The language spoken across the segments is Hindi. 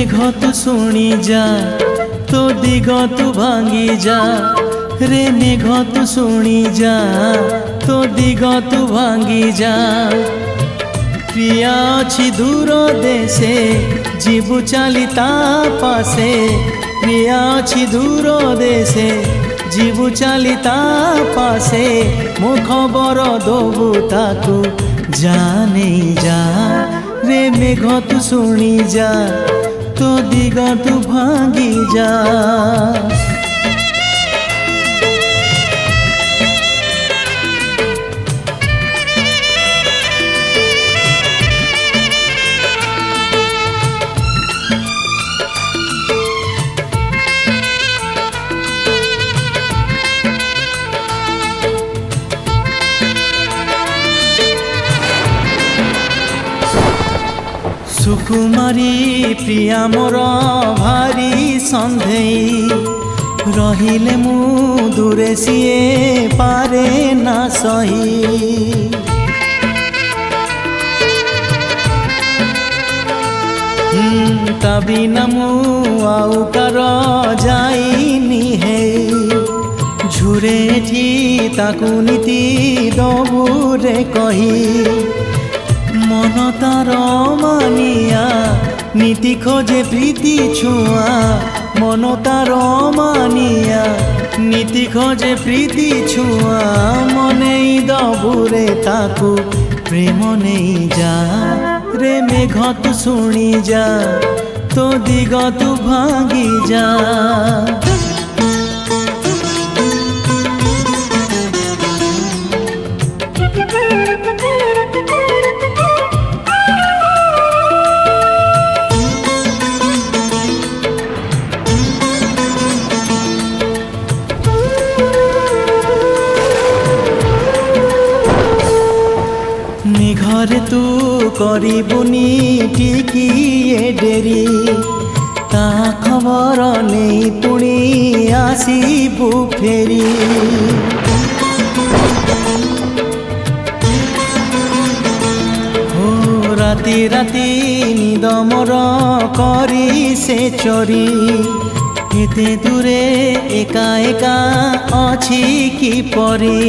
मेघ तू शुणी जा तो दिग तू भांगी जा रे मेघ तू शुणी जा तो दिग तू भांगी जा प्रिया अछि दूर देशे जीवु चाली ता पासे प्रिया अछि दूर देशे जीवु चाली ता पासे मो खबर दबु ताकू जाने जा रे मेघ तू शुणी जा तो दिग तू भांगी जा सुकुमारी प्रिया मोर भारी सन्देही रहिले मु दूरे सीए पारे ना सही ता बिना मु आउ कर जाइनी है झुरे थी ताकू नीति दबु रे कही मन तार मानिया नीति खोजे प्रीति छुआ मन तार मानिया नीति खोजे प्रीति छुआ मने दबुरे ताकू प्रेम नहीं जा रे मेघ तू शुणी जा तो दिग तू भांगी जा घरे तू करिबुनी टिकिए डेरी ता खबर नहीं पुणी आसीबु फेरी हो राति राति निद मोर करी से चोरी एते दूरे एका एका अछि कि परी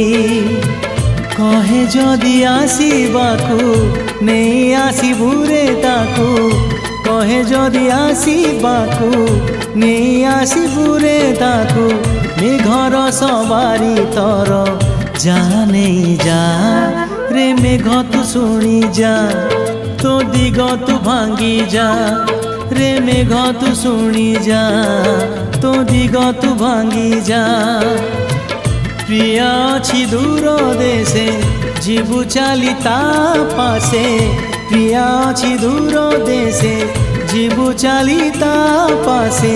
कहे जदि आसीबाकू नहीं आसीबू रे ताकू कहे जदि आसीबाकू नहीं आसीबू रे ताकू मेघर सवारी तर जा नहीं जा रे मेघ तू शुणी जा तो दिग तू भांगी जा रे मेघ तू शुणी जा तो दिग तू भांगी जा प्रिया अछि दूर देशे जीवु चाली ता पासे प्रिया अछि दूर देशे जीवु चाली ता पासे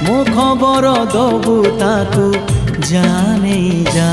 मो खबर दबु ताकू जाने जा।